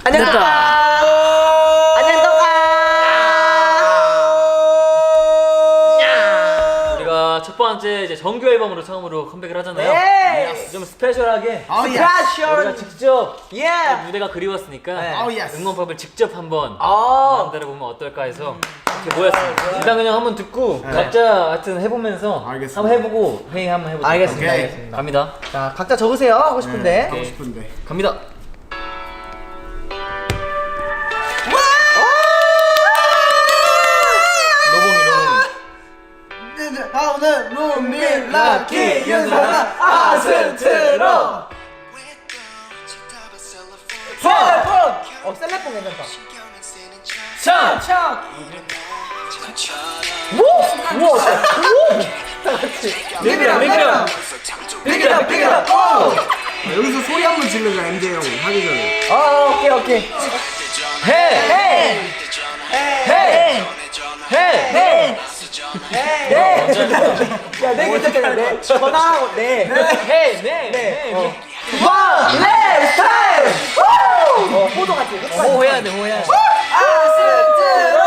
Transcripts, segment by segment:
안녕 떡아. 안녕 떡아. 우리가 첫 번째 이제 정규 앨범으로 처음으로 컴백을 하잖아요. 네. 좀 스페셜하게 스페셜. 우리가 직접 예. 무대가 그리웠으니까 네. 응원법을 직접 한번 아. 만들어 보면 어떨까 해서 이렇게 모였습니다. 일단 그냥 한번 듣고 각자 하여튼 해보면서 알겠습니다. 한번 해보고 회의 한번 해보자. 알겠습니다. 오케이. 알겠습니다. 갑니다. 자, 각자 적으세요. 하고 싶은데. 오케이. 싶은데. 갑니다. 오늘 문민 락키 윤선아 아스트로 셀레폰. 셀레폰 괜찮다. 참! 우와. 다같이 리그라! 빅이다. 여기서 소리 한번 질러줘 MJ 형 하기 전에. 아, 오케이. 해! 야, 네 괜찮잖아. 네. 전화하고 네. 해! 원, 렛츠 타임. 호도 같이. 호해야 돼. 아스트로.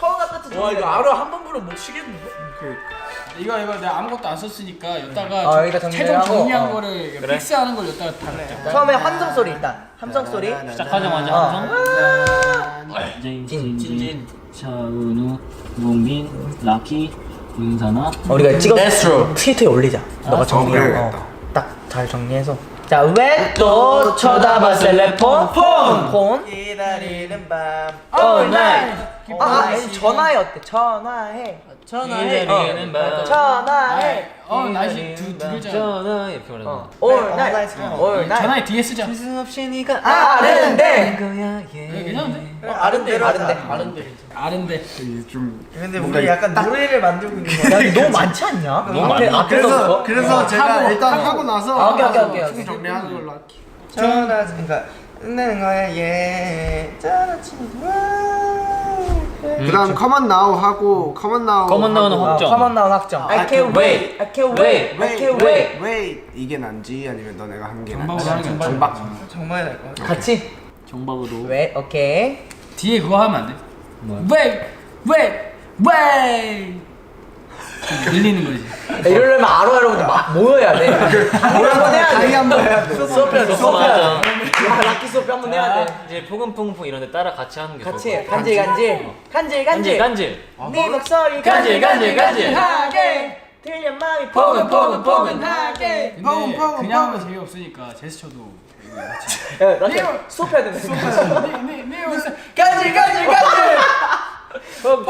처음과 끝은 와 이거 아로 한 번 부르면 못 쉬겠는데? 그 이거 내가 아무것도 안 썼으니까 여기다가 여기다 최종 정리하고, 정리한 거를 그래. 픽스하는 걸 여기다가 다 넣자. 처음에 함성 소리 일단. 함성 소리. 시작하자마자 함성. 진진, 차은우, 문민, 락키, 윤선아. 우리가 찍어서 트위터에 올리자. 너가 정리하고 그래야겠다. 딱 잘 정리해서. 자, 왜 또 쳐다봐 셀레폰 폰 기다리는 밤 all night. 전화해 어때? 전화해. 기다리는 밤. 전화해. 날씨 두 글자. 전화 이렇게 말하는 거. all night. all night. 전화에 뒤에 쓰자. 무슨 없이 네가 아른데. 거야. 괜찮은데? 아른데. 이게 좀 근데 우리 약간 노래를 만들고 있는 거야. 야, 이거 너무 많지 않냐? 너무 많아. 그래서 제가 일단 하고 나서 오케이. 총 정리하는 걸로 할게. 전화 그러니까 끝내는 거야. 예. 전화 친구. 그다음 커먼 나우 하고 커먼 나우 나우는 확정. 커먼 나온 확정. I can't wait. I can't wait. I can't wait. 왜 이게 난지 아니면 너네가 한 게 정박으로 난지. 하는 거야. 정박. 정말 날 것 같아. 같이. 정박으로. 왜? 오케이. 뒤에 그거 하면 안 돼? 왜 늘리는 거지. 이러려면 아로하려고 막 모여야 돼. 한번 해야 돼. 한번 해야 돼. 수업해야 돼. 맞아. 락키 수업 한번 해야 돼. 이제 포근포근포 이런 데 따라 같이 하는 게 같이 좋을 것 간질. 간질. 네 목소리 간질. 들려 마음이 포근포근하게. 근데 포근. 그냥 하면 재미없으니까 제스처도 이거 같이. 야, 락키 수업해야 돼. 간질. 포근.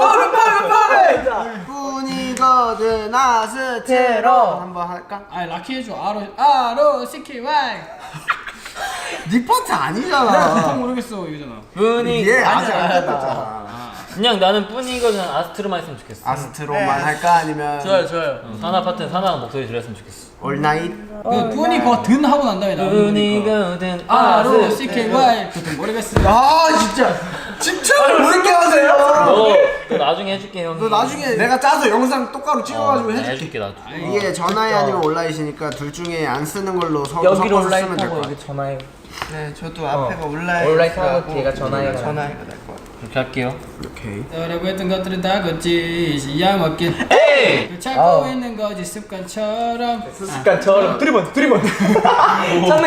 뿐이거든 아스트로 한번 할까? 락키 해줘. 아로 CKY. 네 파트 잘 아니잖아. 모르겠어 이거잖아. 분위기. 얘 아직 안 끝났잖아. 그냥 나는 뿐이거든 아스트로만 했으면 좋겠어. 아스트로만 할까 아니면 좋아요. 사나 파트는 사나 목소리 들렸으면 좋겠어. 올 나잇? 그 뿐이 그거 든 하고 난 다음에 나오는 거니까. 뿐이거든 아로 CKY. 그것도 모르겠어. 아 진짜 집중을 모르게 하세요. 너 나중에 해줄게 형. 너 나중에 내가 짜서 영상 똑바로 찍어가지고 해줄게. 해줄게 나도. 이게 전화해 아니면 온라인이니까 둘 중에 안 쓰는 걸로 여기로 섞어서 온라인 쓰면 될 하고 거야. 여기 전화해. 네, 저도 앞에가 온라인 온라인 하고 뒤가 전화해가. 전화해가 될 것 같아요. 그렇게 할게요. 오케이. 너라고 했던 것들은 다 걷지 시야 먹긴 에이! 찾고 있는 거지 습관처럼 습관처럼 드리번 찾는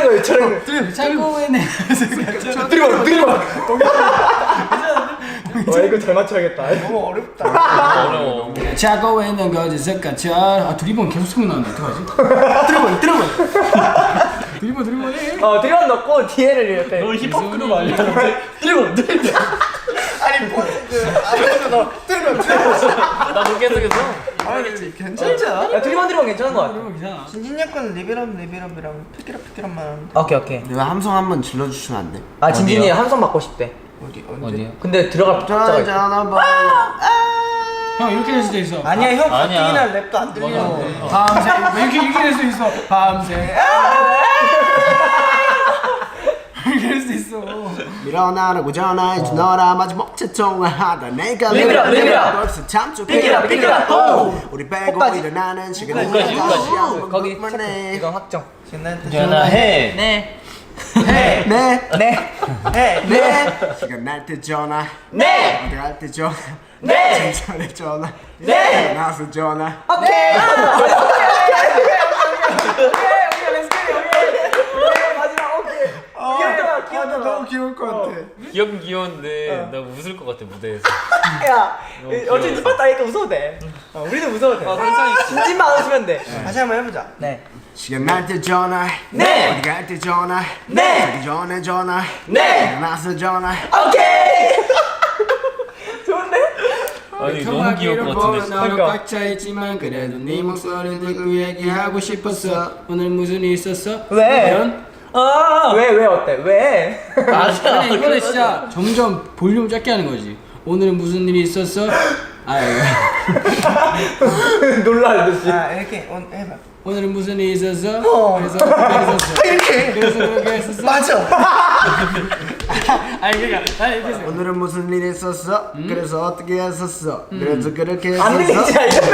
거예요. 찾고 있는 습관처럼 드리번 이거 잘 맞춰야겠다. 너무 어렵다. 어려워. 찾고 있는 거지 습관처럼 드리번 계속 생각나는데 어떡하지? 드리번 해 드리번 넣고 뒤에를 이렇게. 힙합 그룹 아니야? 아니 앞에서 너 나 그렇게 해석했어. 괜찮죠? 야, 드리번 괜찮은 거 같아. 드리번 괜찮아. 진진이 거는 리비럽이랑 피키랍만 오케이. 내가 함성 한번 질러주시면 안 돼? 아, 진진이 함성 받고 싶대. 어디요? 근데 들어갈 자가 있어. 전화 형 이렇게 될 수도 있어. 아니야 형 아니야. 가뜩이나 랩도 안 들려. 밤새 이렇게 될 수도 있어. 밤새 이렇게 될 수도 있어. 일어나라고 전화해줘 너라 마지막 통화하다 내가 리비라. 벌써 잠수 삐끼라. 우리 빼고 끝까지. 일어나는 시간이 끝까지. 거기 네 이건 확정. 신나는 전화해. 네. 네. 네. 시간 날 때 전화. 네. 어디 갈 때 전화. 네. 전에 전화. 네. 나서 전화. 오케이. 귀엽다. 너무 귀여울 것 같아. 귀엽긴 귀여운데 나 웃을 것 같아 무대에서. 야, 너무 어차피 귀여워서. 누가 따니까 웃어도 돼. 우리도 웃어도 돼. 진심만 웃으면 돼. 다시 한번 해보자. 네. 시간 날 때 전화. 네. 어디 갈 때 전화. 네. 자기 전에 전화. 네. 나서 전화. 오케이. 좋은데? 아니 너무 귀여울 것 같은데. 너로 꽉 차있지만 그래도 네 목소리 듣고 얘기하고 싶었어. 오늘 무슨 일 있었어? 왜? 이런? 왜 어때? 왜? 아니 이거는 진짜 점점 볼륨 작게 하는 거지. 오늘은 무슨 일이 있었어? 아 이거. 놀랄 듯이. 아 이렇게 해봐. 오늘은 무슨 일이 있었어? 그래서 그렇게 했었어. 이렇게. 그래서 그렇게 했었어. 맞아. 아니 그러니까 아니 이게 오늘은 무슨 일이 있었어? 그래서 어떻게 했었어? 그래서 그렇게 안 들리지? 했었어?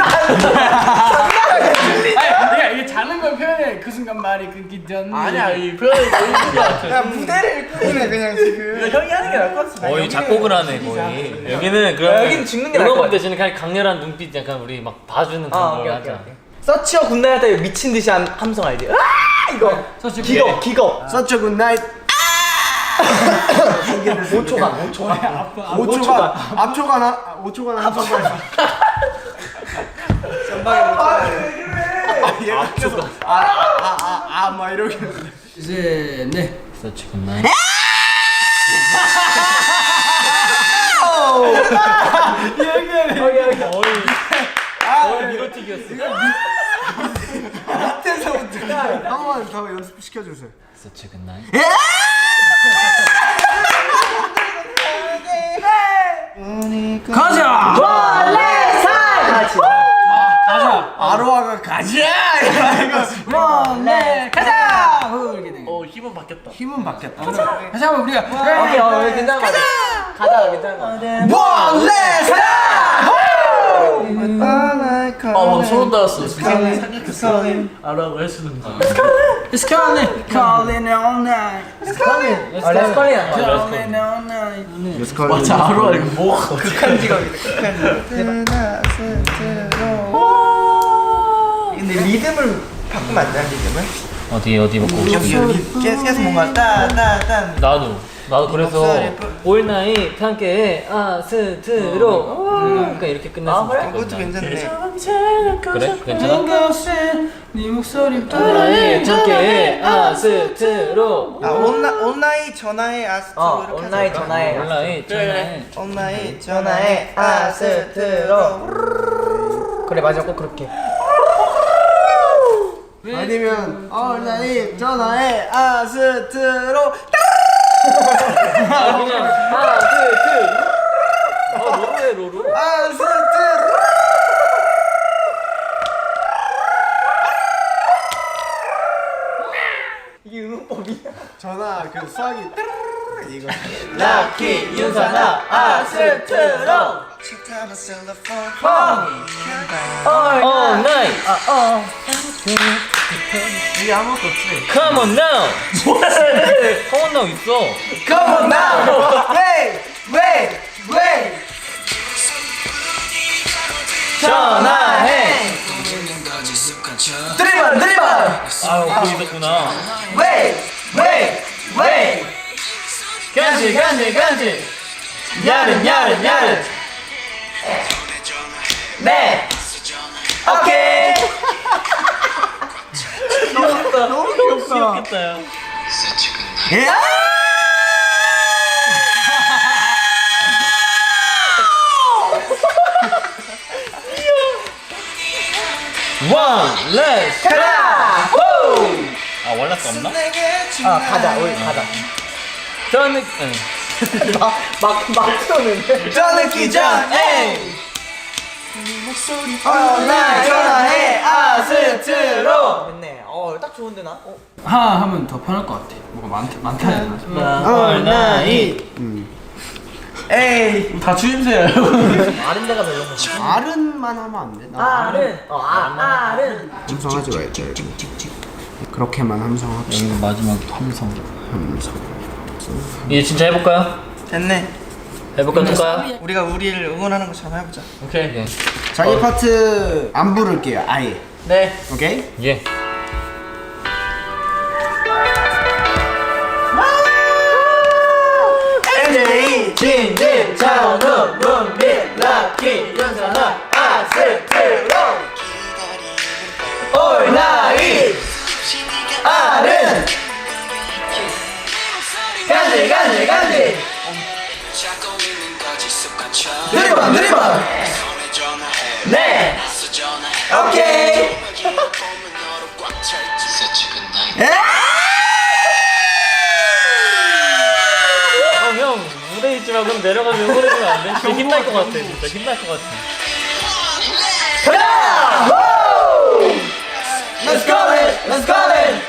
아니 이게 자는 걸 표현해. 그 순간 말이 끊기 전. 아니야 이 표현이 너무 좋아. 야 무대를 꾸미네 그냥 지금. 형이 하는 게 나을 것 같아. 거의 작곡을 하네 거의. 여기는 그럼 여기는 죽는 게 나을 것 이런 같아. 대신에 그냥 강렬한 눈빛 약간 우리 막 봐주는 그런 걸 하자. 서치어 굿나잇 할 때 미친 듯이 한 함성 알지? 아 이거. 서치 기겁. 서초 굿나잇. 5초간. 5초간. 앞초간 5초간 한 선발. 막 이렇게. 이제 네. 서치 굿나잇. 거의 미로틱이었어. 한번 더 연습 시켜주세요. 서치 굿나잇. 가자. 같이. 가자. 아로아가 가자. 원래 가자. 이렇게 돼. 힘은 바뀌었다. 힘은 바뀌었다. 다시 한번 우리가 오케이 괜찮은 거 같아. 가자 괜찮은 거 같아. 원래 막 소름 돋았어. 알아고 해주는 거. It's calling, calling all night. 레스컬리야. Calling all night. 맞아 알아 이거 뭐. 극한 직업이다. 극한 직업. 근데 리듬을 바꾸면 안 돼? 리듬을? 어디 먹고 싶어? 계속 뭔가 따따따. 나도 그래서 목소리 올나잇 함께 아스트로 그러니까 이렇게 끝냈으면 좋겠다. 그것도 괜찮네. 그래? 괜찮아? 그것은 네 목소리 올나잇 함께 아스트로 온라인 전화해 아스트로 이렇게 온라인 하자. 전화해. 올나잇 전화해. 온라인 전화해 아스트로. 그래 맞아 꼭 그렇게. 아니면 온라인 전화해 아스트로. 그냥 아스트. 로로해 로로. 아스트로. 이게 응용법이야. 전화 그 수학이 이거. 라키 윤사나 아스트로. 올나잇. 이게 아무것도 없지. Come on now. 뭐해? Come on now 있어. Come on now. Wait. 전화해. 드리블. 아유 거기 있었구나. Wait. 간지. 야른. 네. 오케이. 너무 귀엽다. 귀엽겠다 야. One, let's 가자. 아 월락도 없나? 가자. 우리 가자. 저는 막 쏘는데. 저는 기전에 온라인 전화해 아스트로. 됐네. 딱 좋은데 나. 하 하면 더 편할 것 같아. 뭐가 많다 해야 되나? 올나잇. 에이 다 추임새야. 아는 데가 별로 없어. 아른만 하면 안 돼? 나 아른. 아른. 함성하지 말자. 그렇게만 함성하고. 여기 마지막 함성. 이제 진짜 해볼까요? 됐네. 해볼까요? 우리가 우리를 응원하는 것처럼 해보자. 오케이. 예. 자기 파트 안 부를게요 아예. 네. 오케이? 예. MJ 진진 차은우 문빈 락키 윤선아 아스트로 올나이 아른 간지 간지 간지 느리번 느리번 네 오케이 형 무대 있지 마. 그럼 내려가서 응원해주면 안 돼? 진짜 힘날 것 같아. 진짜 힘날 것 같아. 가자! Let's go it! Let's go it!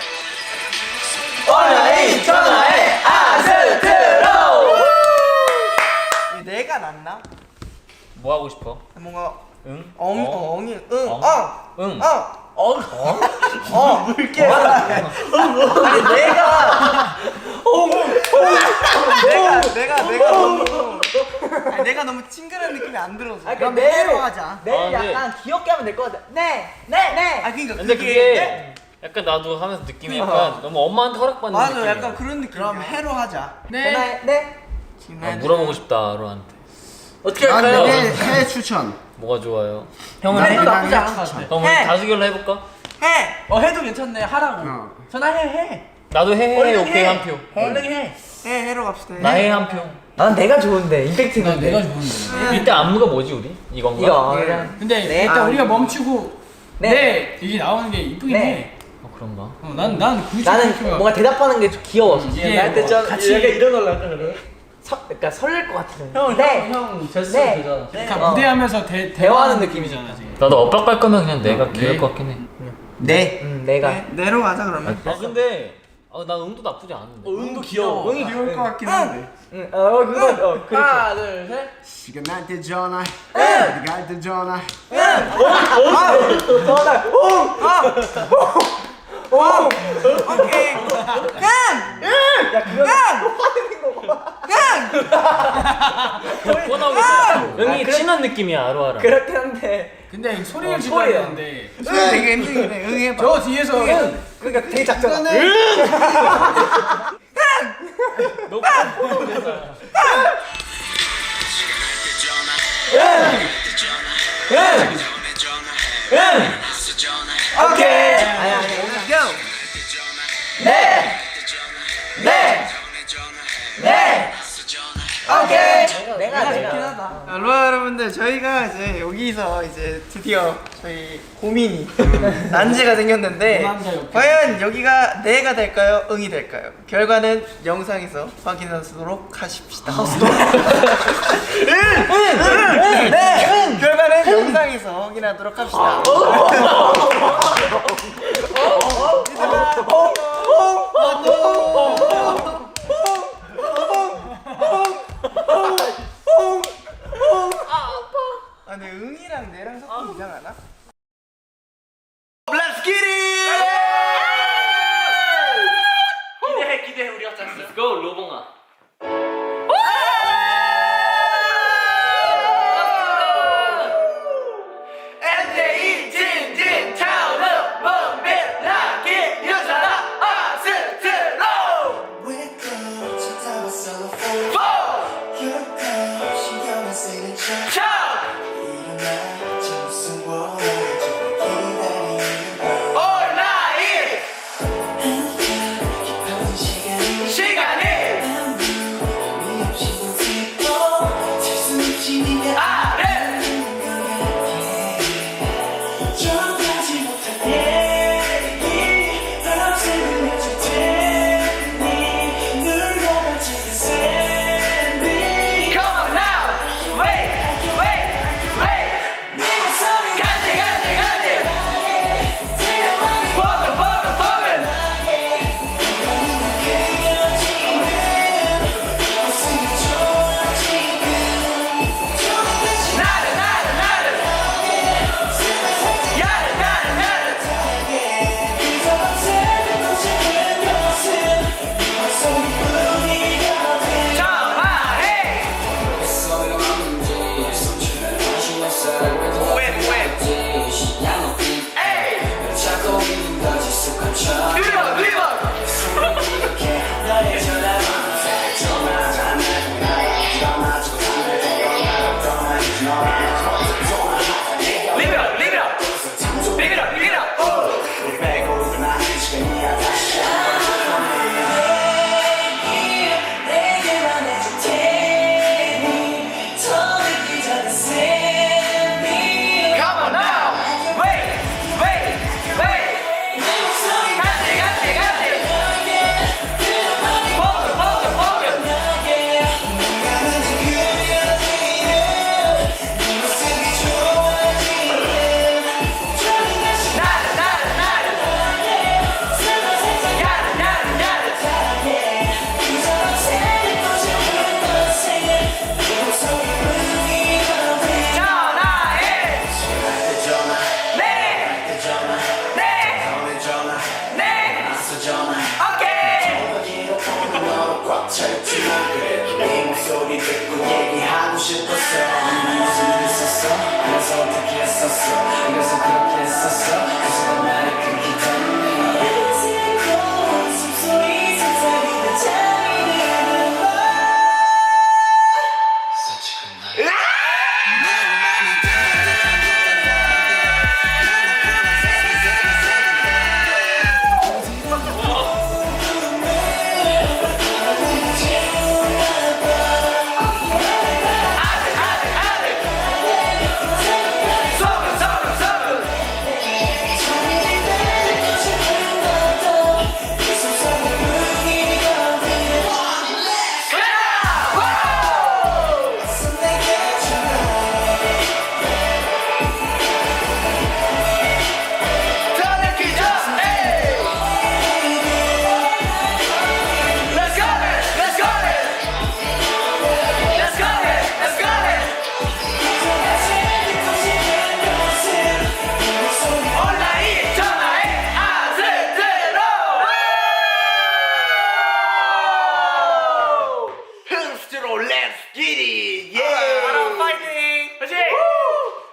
올나이 전화해 아스트로 내가 낫나? 뭐 하고 싶어? 뭔가 응? 엉이 응. 응. 물게 아니 내가 너무 친근한 느낌이 안 들어서. 그럼 내로 하자. 내일 아, 네. 약간 귀엽게 하면 될 것 같아 네 아 그러니까 근데 그게 약간 나도 하면서 느낌이 약간 너무 엄마한테 허락받는 맞아 느낌이야. 약간 그런 느낌. 그럼 해로 하자. 전화해 네 아, 물어보고 싶다 로한테. 어떻게 나는 할까요? 해 추천. 뭐가 좋아요? 형은 나는 해도 그냥 나쁘지 해 않은 것 같아 추천. 그럼 우리 해! 다수결로 해볼까? 해. 해도 괜찮네. 하라고. 어. 전화해. 나도 해해 얼른 오케이 해. 한 표. 얼른 해. 해로 갑시다. 나해 한 표. 난 내가 좋은데 임팩트 난 있는데 내가 좋은데. 이때 안무가 뭐지 우리? 이건가? 이거 근데 네. 일단 아, 우리가 멈추고 네. 네 이게 나오는 게 이쁘긴 네. 해. 그런가? 난 굳이 나는 그렇게 막- 뭔가 대답하는 게 좀 귀여웠어 예, 할때 뭐 좀 같이- 약간 이런 걸로 할까 그래 그러니까 설렐 것 같은 형 제스처 네. 되잖아. 그러니까 무대하면서 대화하는 느낌이잖아 지금. 나도 엇박 갈 거면 그냥 내가 기를 것 같긴 해. 네. 내가 내로 가자 그러면. 아 근데 난 응도 나쁘지 않은데. 응도 귀여워. 응이 귀여울 것 같긴 한데. 응, 그거 그렇죠 하나, 둘, 셋. 시간한테 전화해. 네가 할때 전화해. 전화 오케이. 야 그거 뭐 나오겠다. 응이 친한 느낌이야 아로아랑. 그렇긴 한데 근데 소리를 소리야. 질러야 되는데 되게 힘들네. 응 해봐. 저 뒤에서 그러니까 되게 작잖아 너 오케이 아니야 네 오케이 내가 로아 여러분들 저희가 이제 여기서 이제 드디어 저희 고민이 난제가 생겼는데 고난다, 옆에. 과연 여기가 네가 될까요? 응이 될까요? 결과는 영상에서 확인하도록 하십시다. 네. 결과는 영상에서 확인하도록 합시다. 아 근데 응이랑 내랑 섞으면 이상하나? Let's get it 기대해 우리가 짰어. Let's go 로봉아. MJ 진진 차은우 문빈 락키 윤선아 아스트로 멈췄지만 그래도 네 목소리 듣고 얘기하고 싶었어. 무슨 일 있었어? 그래서 어떻게 했었어? 그래서 그렇게 했었어. 그래서 난 나를 그렇게 기다렸네. 숨소리 속삭이는 잔인한 말. Such a good night.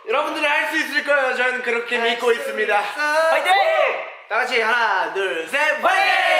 여러분들이 할 수 있을 거예요. 저는 그렇게 믿고 있습니다. 파이팅! 다 같이 하나, 둘, 셋, 파이팅!